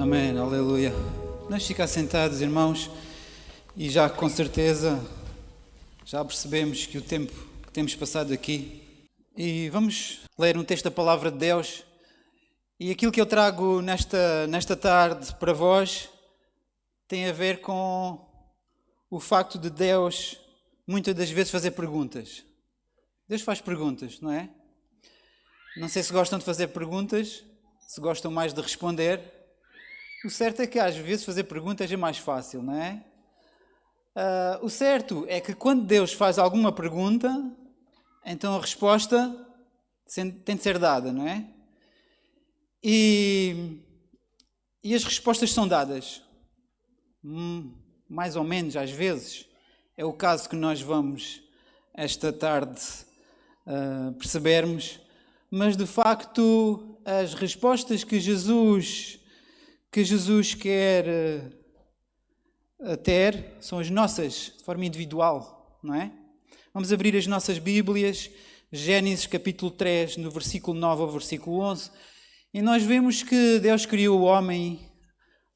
Amém, aleluia. Vamos ficar sentados, irmãos, e já com certeza já percebemos que o tempo que temos passado aqui. E vamos ler um texto da Palavra de Deus. E aquilo que eu trago nesta tarde para vós tem a ver com o facto de Deus muitas das vezes fazer perguntas. Deus faz perguntas, não é? Não sei se gostam de fazer perguntas, se gostam mais de responder. O certo é que às vezes fazer perguntas é mais fácil, não é? O certo é que quando Deus faz alguma pergunta, então a resposta tem de ser dada, não é? E as respostas são dadas. Mais ou menos, às vezes. É o caso que nós vamos, esta tarde, percebermos. Mas, de facto, as respostas que Jesus quer ter são as nossas, de forma individual, não é? Vamos abrir as nossas Bíblias, Gênesis capítulo 3, no versículo 9 ao versículo 11, e nós vemos que Deus criou o homem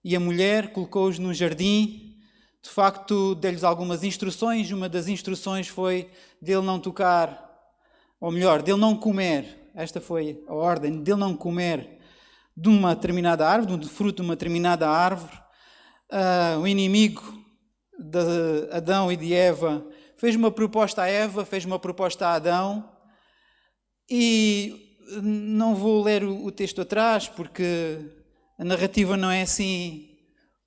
e a mulher, colocou-os num jardim, de facto deu-lhes algumas instruções. Uma das instruções foi dele não tocar, ou melhor, dele não comer, esta foi a ordem, dele não comer de uma determinada árvore, do fruto de uma determinada árvore. O inimigo de Adão e de Eva fez uma proposta a Eva, fez uma proposta a Adão, e não vou ler o texto atrás, porque a narrativa não é assim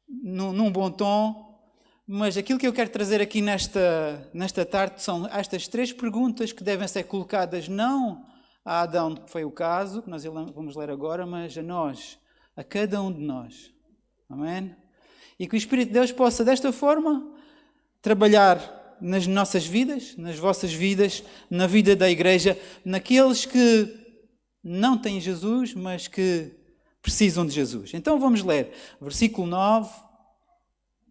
num bom tom, mas aquilo que eu quero trazer aqui nesta tarde são estas três perguntas que devem ser colocadas não a Adão, que foi o caso, que nós vamos ler agora, mas a nós, a cada um de nós. Amém? E que o Espírito de Deus possa, desta forma, trabalhar nas nossas vidas, nas vossas vidas, na vida da igreja, naqueles que não têm Jesus, mas que precisam de Jesus. Então vamos ler versículo 9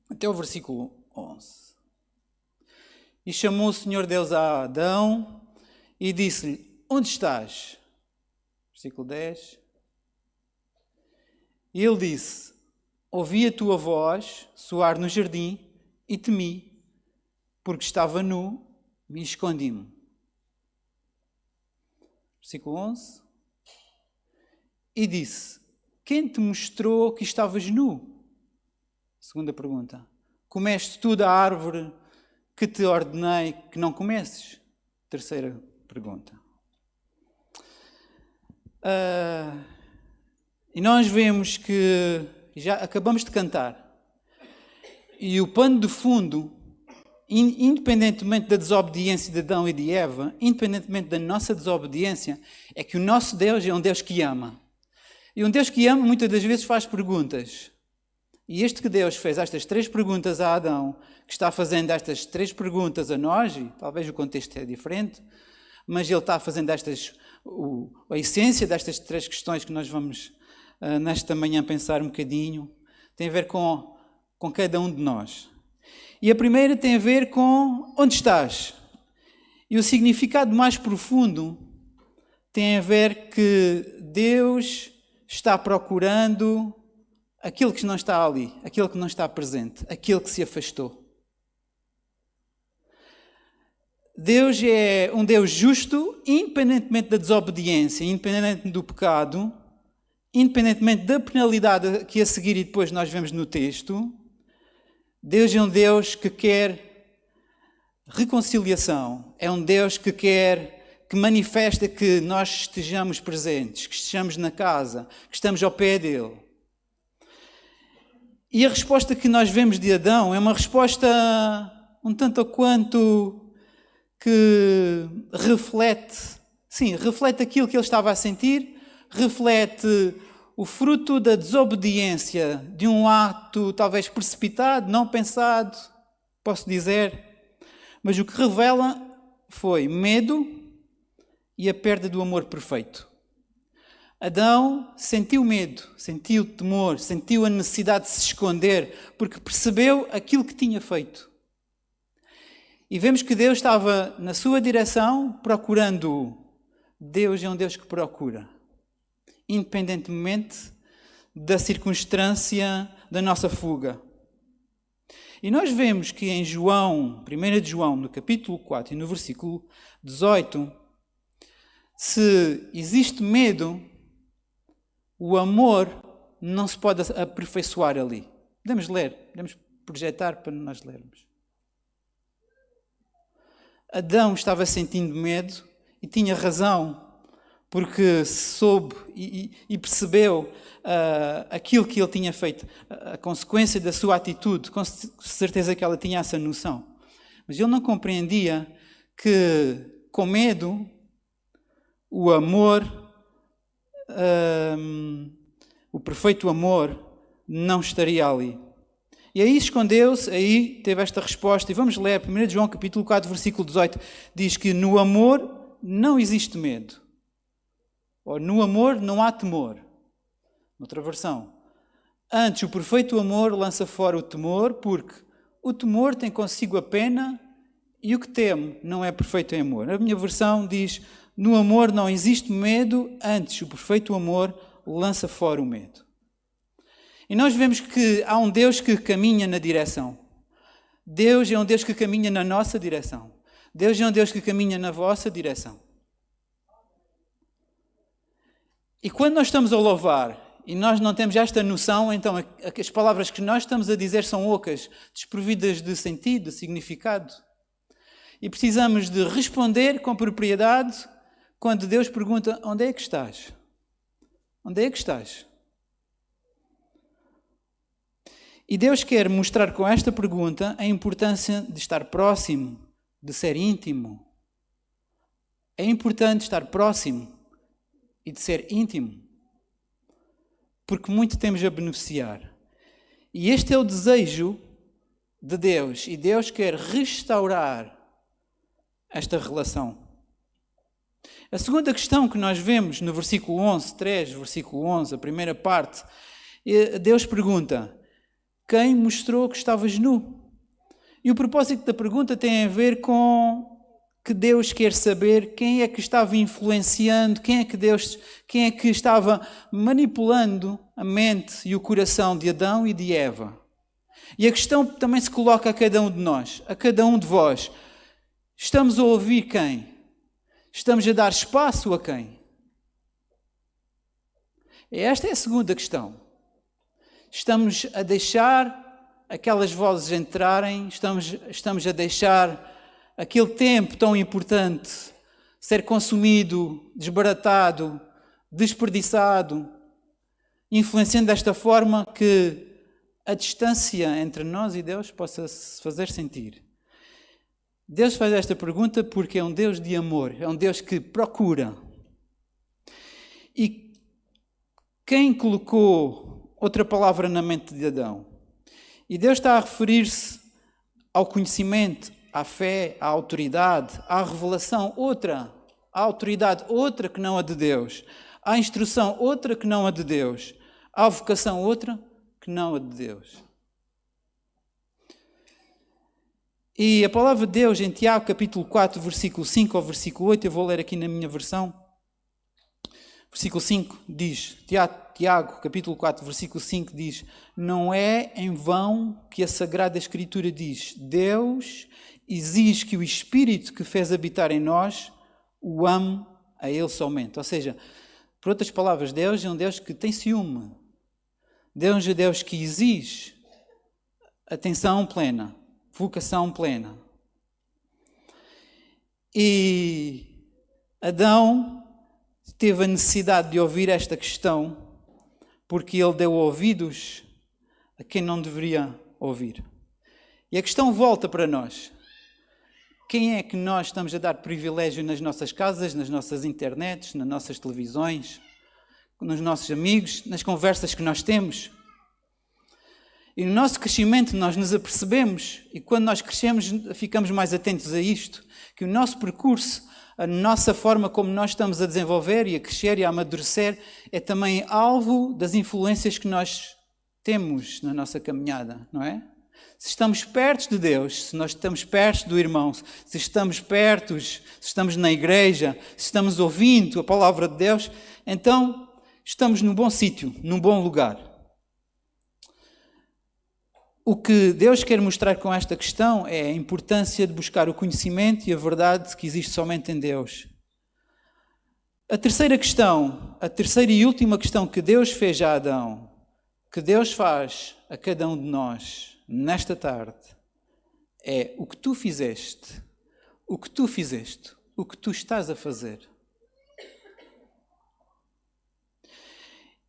até o versículo 11. E chamou o Senhor Deus a Adão e disse-lhe: onde estás? Versículo 10. E ele disse: ouvi a tua voz soar no jardim e temi, porque estava nu e escondi-me. Versículo 11. E disse: quem te mostrou que estavas nu? Segunda pergunta. Comeste tu da árvore que te ordenei que não comesses? Terceira pergunta. E nós vemos que já acabamos de cantar. E o pano de fundo, independentemente da desobediência de Adão e de Eva, independentemente da nossa desobediência, é que o nosso Deus é um Deus que ama. E um Deus que ama muitas das vezes faz perguntas. E este que Deus fez estas três perguntas a Adão, que está fazendo estas três perguntas a nós, e talvez o contexto é diferente, mas ele está fazendo a essência destas três questões que nós vamos nesta manhã pensar um bocadinho, tem a ver com cada um de nós. E a primeira tem a ver com onde estás. E o significado mais profundo tem a ver que Deus está procurando aquele que não está ali, aquele que não está presente, aquele que se afastou. Deus é um Deus justo, independentemente da desobediência, independentemente do pecado, independentemente da penalidade que a seguir e depois nós vemos no texto. Deus é um Deus que quer reconciliação, é um Deus que manifesta que nós estejamos presentes, que estejamos na casa, que estamos ao pé dele. E a resposta que nós vemos de Adão é uma resposta um tanto ou quanto que reflete aquilo que ele estava a sentir, reflete o fruto da desobediência, de um ato talvez precipitado, não pensado, posso dizer, mas o que revela foi medo e a perda do amor perfeito. Adão sentiu medo, sentiu temor, sentiu a necessidade de se esconder, porque percebeu aquilo que tinha feito. E vemos que Deus estava na sua direção, procurando-o. Deus é um Deus que procura, independentemente da circunstância da nossa fuga. E nós vemos que em João, 1 de João, no capítulo 4 e no versículo 18, se existe medo, o amor não se pode aperfeiçoar ali. Podemos ler, podemos projetar para nós lermos. Adão estava sentindo medo e tinha razão, porque soube e percebeu aquilo que ele tinha feito, a consequência da sua atitude, com certeza que ela tinha essa noção. Mas ele não compreendia que, com medo, o amor, o perfeito amor, não estaria ali. E aí escondeu-se, aí teve esta resposta. E vamos ler 1 João capítulo 4, versículo 18. Diz que no amor não existe medo. Ou no amor não há temor. Noutra versão. Antes, o perfeito amor lança fora o temor, porque o temor tem consigo a pena e o que teme não é perfeito em amor. A minha versão diz, no amor não existe medo, antes o perfeito amor lança fora o medo. E nós vemos que há um Deus que caminha na direção. Deus é um Deus que caminha na nossa direção. Deus é um Deus que caminha na vossa direção. E quando nós estamos a louvar e nós não temos esta noção, então as palavras que nós estamos a dizer são ocas, desprovidas de sentido, de significado. E precisamos de responder com propriedade quando Deus pergunta, onde é que estás? Onde é que estás? E Deus quer mostrar com esta pergunta a importância de estar próximo, de ser íntimo. É importante estar próximo e de ser íntimo, porque muito temos a beneficiar. E este é o desejo de Deus, e Deus quer restaurar esta relação. A segunda questão que nós vemos no versículo 11, 3, versículo 11, a primeira parte, Deus pergunta, quem mostrou que estavas nu? E o propósito da pergunta tem a ver com que Deus quer saber quem é que estava influenciando, quem é que estava manipulando a mente e o coração de Adão e de Eva. E a questão também se coloca a cada um de nós, a cada um de vós. Estamos a ouvir quem? Estamos a dar espaço a quem? Esta é a segunda questão. Estamos a deixar aquelas vozes entrarem, estamos a deixar aquele tempo tão importante ser consumido, desbaratado, desperdiçado, influenciando desta forma que a distância entre nós e Deus possa se fazer sentir. Deus faz esta pergunta porque é um Deus de amor, é um Deus que procura. E quem colocou outra palavra na mente de Adão? E Deus está a referir-se ao conhecimento, à fé, à autoridade, à revelação, outra, à autoridade, outra que não a de Deus, à instrução, outra que não a de Deus, à vocação, outra que não a de Deus. E a palavra de Deus em Tiago, capítulo 4, versículo 5 ao versículo 8, eu vou ler aqui na minha versão. Versículo 5 diz, Tiago, capítulo 4, versículo 5 diz, não é em vão que a Sagrada Escritura diz, Deus exige que o Espírito que fez habitar em nós o ame a Ele somente. Ou seja, por outras palavras, Deus é um Deus que tem ciúme. Deus é Deus que exige atenção plena, vocação plena. E Adão teve a necessidade de ouvir esta questão porque ele deu ouvidos a quem não deveria ouvir. E a questão volta para nós. Quem é que nós estamos a dar privilégio nas nossas casas, nas nossas internets, nas nossas televisões, nos nossos amigos, nas conversas que nós temos? E no nosso crescimento nós nos apercebemos, e quando nós crescemos ficamos mais atentos a isto, que o nosso percurso, a nossa forma como nós estamos a desenvolver e a crescer e a amadurecer é também alvo das influências que nós temos na nossa caminhada, não é? Se estamos perto de Deus, se nós estamos perto do irmão, se estamos perto, se estamos na igreja, se estamos ouvindo a palavra de Deus, então estamos num bom sítio, num bom lugar. O que Deus quer mostrar com esta questão é a importância de buscar o conhecimento e a verdade que existe somente em Deus. A terceira e última questão que Deus fez a Adão, que Deus faz a cada um de nós nesta tarde, é o que tu fizeste, o que tu estás a fazer.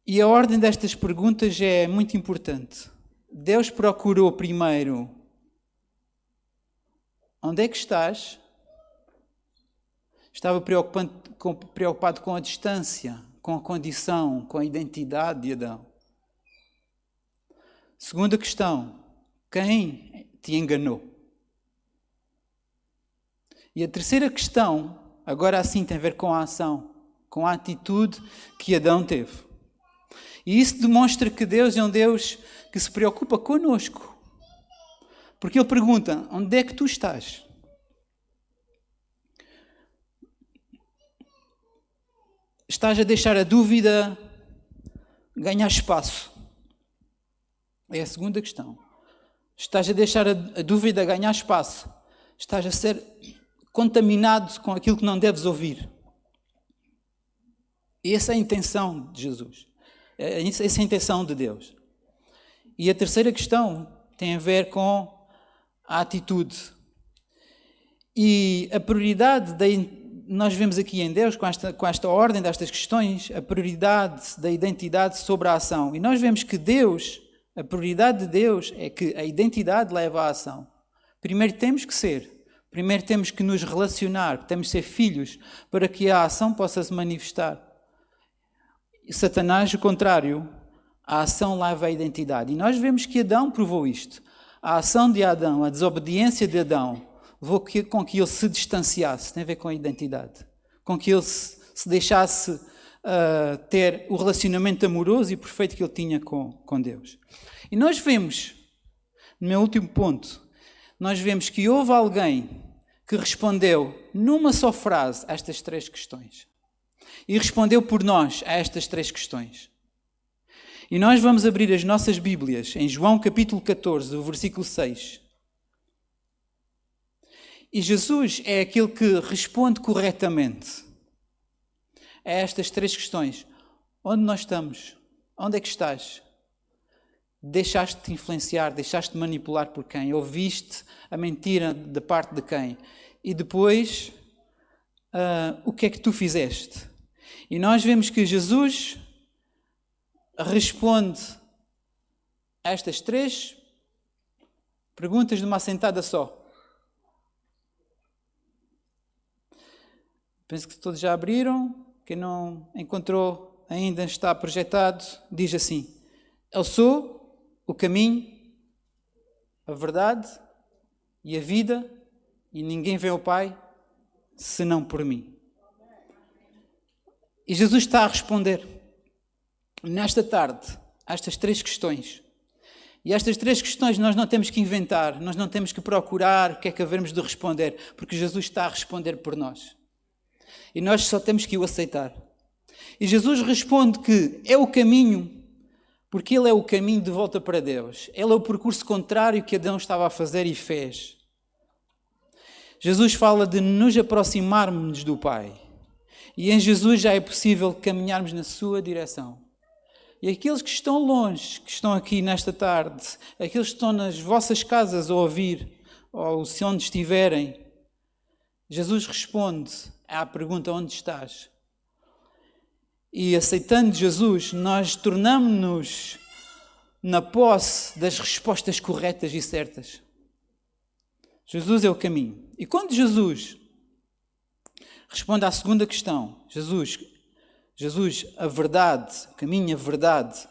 E a ordem destas perguntas é muito importante. Deus procurou primeiro onde é que estás? Estava preocupado com a distância, com a condição, com a identidade de Adão. Segunda questão, quem te enganou? E a terceira questão, agora assim tem a ver com a ação, com a atitude que Adão teve. E isso demonstra que Deus é um Deus que se preocupa conosco. Porque Ele pergunta, onde é que tu estás? Estás a deixar a dúvida ganhar espaço? É a segunda questão. Estás a deixar a dúvida ganhar espaço? Estás a ser contaminado com aquilo que não deves ouvir? E essa é a intenção de Jesus. Essa é a intenção de Deus. E a terceira questão tem a ver com a atitude. E a prioridade, nós vemos aqui em Deus, com esta ordem destas questões, a prioridade da identidade sobre a ação. E nós vemos que Deus, a prioridade de Deus é que a identidade leva à ação. Primeiro temos que ser. Primeiro temos que nos relacionar, temos que ser filhos, para que a ação possa se manifestar. E Satanás, o contrário, a ação leva à identidade. E nós vemos que Adão provou isto. A ação de Adão, a desobediência de Adão, levou com que ele se distanciasse, tem a ver com a identidade. Com que ele se deixasse ter o relacionamento amoroso e perfeito que ele tinha com Deus. E nós vemos, no meu último ponto, nós vemos que houve alguém que respondeu numa só frase a estas três questões. E respondeu por nós a estas três questões. E nós vamos abrir as nossas Bíblias em João capítulo 14, o versículo 6. E Jesus é aquele que responde corretamente a estas três questões. Onde nós estamos? Onde é que estás? Deixaste-te influenciar, deixaste-te manipular por quem? Ouviste a mentira da parte de quem? E depois, o que é que tu fizeste? E nós vemos que Jesus responde a estas três perguntas de uma assentada só. Penso que todos já abriram. Quem não encontrou ainda está projetado. Diz assim: Eu sou o caminho, a verdade e a vida, e ninguém vê o Pai senão por mim. E Jesus está a responder nesta tarde a estas três questões. E estas três questões nós não temos que inventar, nós não temos que procurar o que é que havemos de responder, porque Jesus está a responder por nós. E nós só temos que o aceitar. E Jesus responde que é o caminho, porque Ele é o caminho de volta para Deus. Ele é o percurso contrário que Adão estava a fazer e fez. Jesus fala de nos aproximarmos do Pai. E em Jesus já é possível caminharmos na sua direção. E aqueles que estão longe, que estão aqui nesta tarde, aqueles que estão nas vossas casas a ouvir, ou se onde estiverem, Jesus responde à pergunta: onde estás? E aceitando Jesus, nós tornamos-nos na posse das respostas corretas e certas. Jesus é o caminho. E quando Jesus responde à segunda questão, Jesus, a verdade, o caminho, a verdade.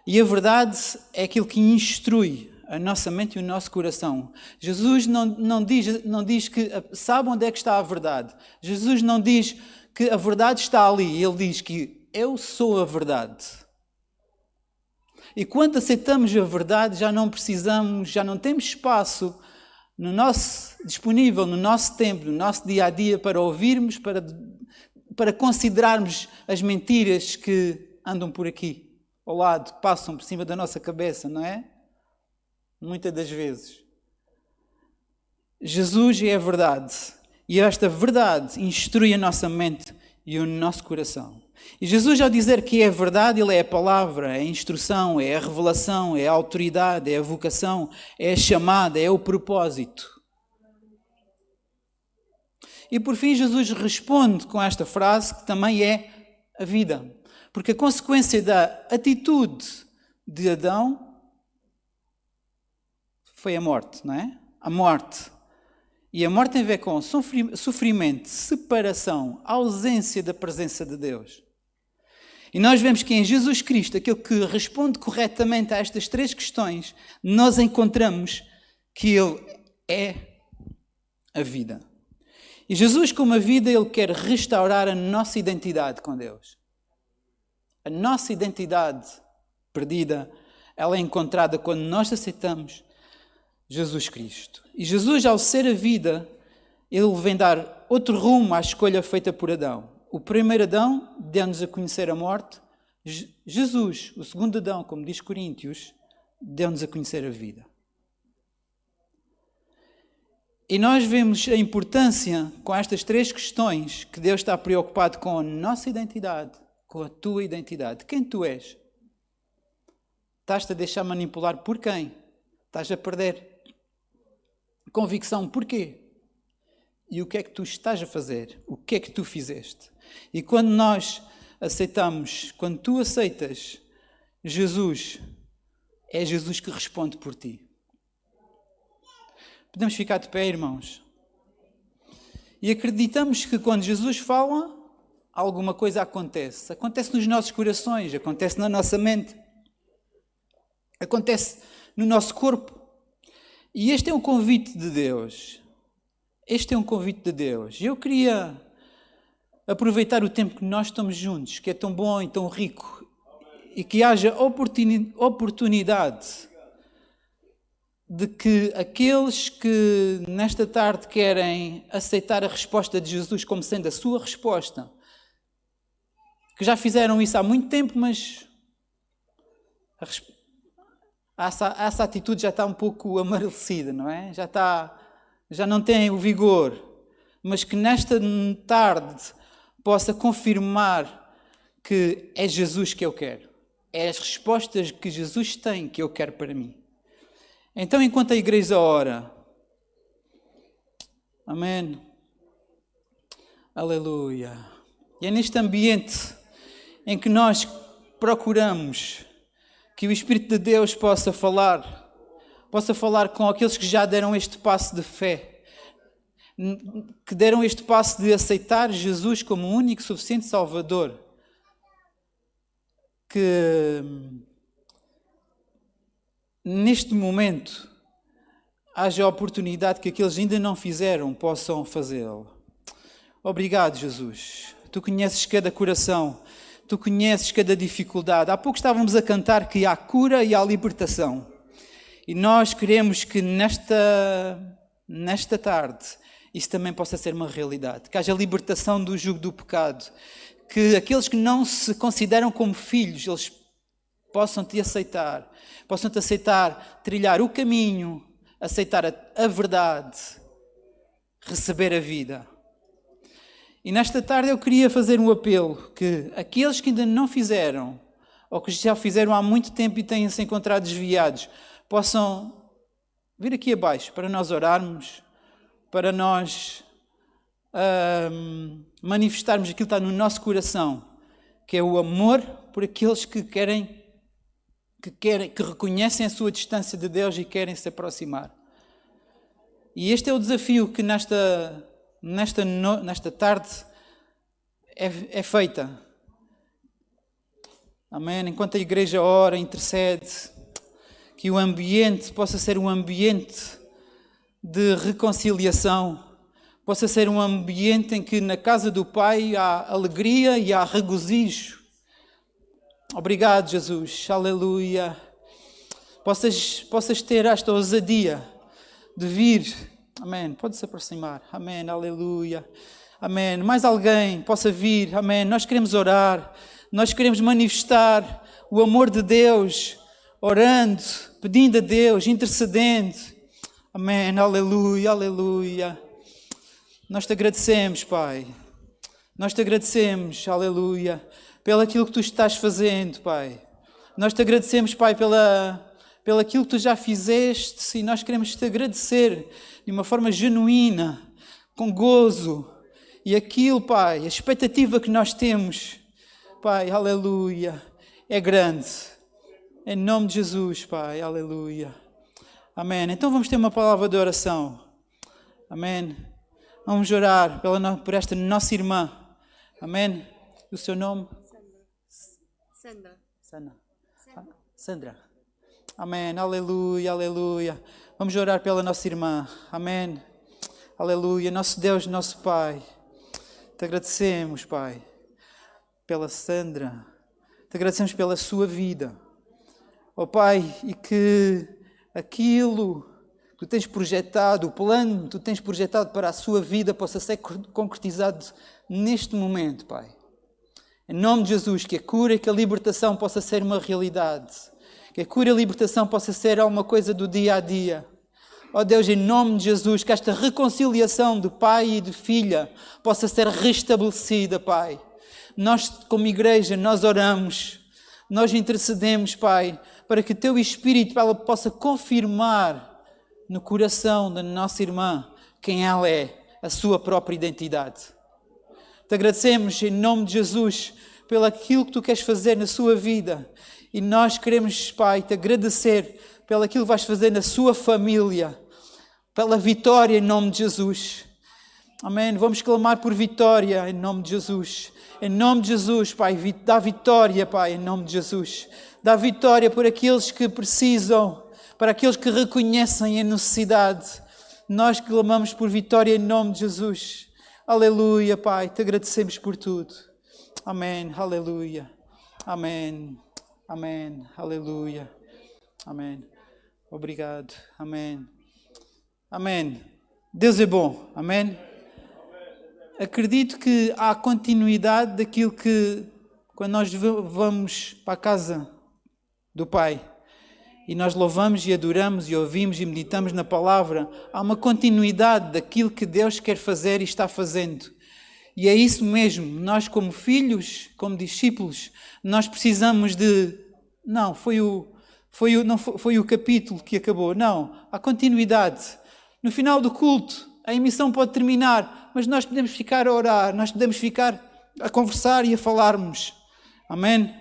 E a verdade é aquilo que instrui a nossa mente e o nosso coração. Jesus não diz que sabe onde é que está a verdade. Jesus não diz que a verdade está ali. Ele diz que eu sou a verdade. E quando aceitamos a verdade, já não temos espaço disponível no nosso tempo, no nosso dia a dia, para ouvirmos, para considerarmos as mentiras que andam por aqui, ao lado, que passam por cima da nossa cabeça, não é? muitas das vezes. Jesus é a verdade. E esta verdade instrui a nossa mente e o nosso coração. E Jesus, ao dizer que é a verdade, Ele é a palavra, é a instrução, é a revelação, é a autoridade, é a vocação, é a chamada, é o propósito. E por fim, Jesus responde com esta frase que também é a vida. Porque a consequência da atitude de Adão foi a morte, não é? A morte. E a morte tem a ver com sofrimento, separação, ausência da presença de Deus. E nós vemos que em Jesus Cristo, aquele que responde corretamente a estas três questões, nós encontramos que Ele é a vida. E Jesus, como a vida, Ele quer restaurar a nossa identidade com Deus. A nossa identidade perdida, ela é encontrada quando nós aceitamos Jesus Cristo. E Jesus, ao ser a vida, Ele vem dar outro rumo à escolha feita por Adão. O primeiro Adão deu-nos a conhecer a morte. Jesus, o segundo Adão, como diz Coríntios, deu-nos a conhecer a vida. E nós vemos a importância, com estas três questões, que Deus está preocupado com a nossa identidade, com a tua identidade. Quem tu és? Estás-te a deixar manipular por quem? Estás a perder convicção porquê? E o que é que tu estás a fazer? O que é que tu fizeste? E quando nós aceitamos, quando tu aceitas Jesus, é Jesus que responde por ti. Podemos ficar de pé, irmãos? E acreditamos que quando Jesus fala, alguma coisa acontece. Acontece nos nossos corações, acontece na nossa mente, acontece no nosso corpo. E este é um convite de Deus. Este é um convite de Deus. Eu queria aproveitar o tempo que nós estamos juntos, que é tão bom e tão rico, e que haja oportunidade de que aqueles que nesta tarde querem aceitar a resposta de Jesus como sendo a sua resposta, que já fizeram isso há muito tempo, mas essa atitude já está um pouco amarelecida, não é? Já não tem o vigor, mas que nesta tarde possa confirmar que é Jesus que eu quero. É as respostas que Jesus tem que eu quero para mim. Então, enquanto a igreja ora, amém, aleluia, e é neste ambiente em que nós procuramos que o Espírito de Deus possa falar com aqueles que já deram este passo de fé, que deram este passo de aceitar Jesus como o único suficiente Salvador, que neste momento haja a oportunidade que aqueles ainda não fizeram possam fazê-lo. Obrigado, Jesus. Tu conheces cada coração, tu conheces cada dificuldade. Há pouco estávamos a cantar que há cura e há libertação. E nós queremos que nesta tarde isso também possa ser uma realidade. Que haja libertação do jugo do pecado. Que aqueles que não se consideram como filhos, eles possam te aceitar, trilhar o caminho, aceitar a verdade, receber a vida. E nesta tarde eu queria fazer um apelo, que aqueles que ainda não fizeram, ou que já fizeram há muito tempo e têm-se encontrado desviados, possam vir aqui abaixo para nós orarmos, para nós manifestarmos aquilo que está no nosso coração, que é o amor por aqueles que reconhecem a sua distância de Deus e querem se aproximar. E este é o desafio que nesta tarde é feita. Amém? Enquanto a igreja ora, intercede, que o ambiente possa ser um ambiente de reconciliação, possa ser um ambiente em que na casa do Pai há alegria e há regozijo. Obrigado, Jesus. Aleluia. Possas ter esta ousadia de vir. Amém. Pode se aproximar. Amém. Aleluia. Amém. Mais alguém possa vir. Amém. Nós queremos orar. Nós queremos manifestar o amor de Deus, orando pedindo a Deus, intercedendo. Amém, aleluia, aleluia. Nós te agradecemos, Pai. Nós te agradecemos, aleluia, pelo aquilo que tu estás fazendo, Pai. Nós te agradecemos, Pai, pelo aquilo que tu já fizeste, e nós queremos te agradecer de uma forma genuína, com gozo. E aquilo, Pai, a expectativa que nós temos, Pai, aleluia, é grande. Em nome de Jesus, Pai, aleluia. Amém. Então vamos ter uma palavra de oração. Amém. Vamos orar por esta nossa irmã. Amém. O seu nome? Sandra. Amém. Aleluia, aleluia. Vamos orar pela nossa irmã. Amém. Aleluia. Nosso Deus, nosso Pai. Te agradecemos, Pai, pela Sandra. Te agradecemos pela sua vida. Ó Pai, e que aquilo que tu tens projetado, o plano que tu tens projetado para a sua vida possa ser concretizado neste momento, Pai. Em nome de Jesus, que a cura e que a libertação possa ser uma realidade. Que a cura e a libertação possa ser alguma coisa do dia a dia. Ó Deus, em nome de Jesus, que esta reconciliação de pai e de filha possa ser restabelecida, Pai. Nós, como igreja, nós oramos, nós intercedemos, Pai, para que Teu Espírito ela possa confirmar no coração da nossa irmã quem ela é, a sua própria identidade. Te agradecemos em nome de Jesus pelo aquilo que Tu queres fazer na sua vida e nós queremos, Pai, Te agradecer pelo aquilo que vais fazer na sua família, pela vitória em nome de Jesus. Amém. Vamos clamar por vitória em nome de Jesus. Em nome de Jesus, Pai, dá vitória, Pai, em nome de Jesus. Dá vitória por aqueles que precisam, para aqueles que reconhecem a necessidade. Nós clamamos por vitória em nome de Jesus. Aleluia, Pai, te agradecemos por tudo. Amém, aleluia. Amém, amém, aleluia. Amém. Obrigado, amém. Amém. Deus é bom, amém. Acredito que há continuidade daquilo que, quando nós vamos para a casa do Pai e nós louvamos e adoramos e ouvimos e meditamos na palavra, há uma continuidade daquilo que Deus quer fazer e está fazendo. E é isso mesmo, nós como filhos, como discípulos, nós precisamos de... Não foi o capítulo que acabou, não, há continuidade. No final do culto, a emissão pode terminar, mas nós podemos ficar a orar, nós podemos ficar a conversar e a falarmos. Amém?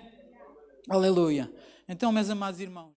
Aleluia. Então, meus amados irmãos,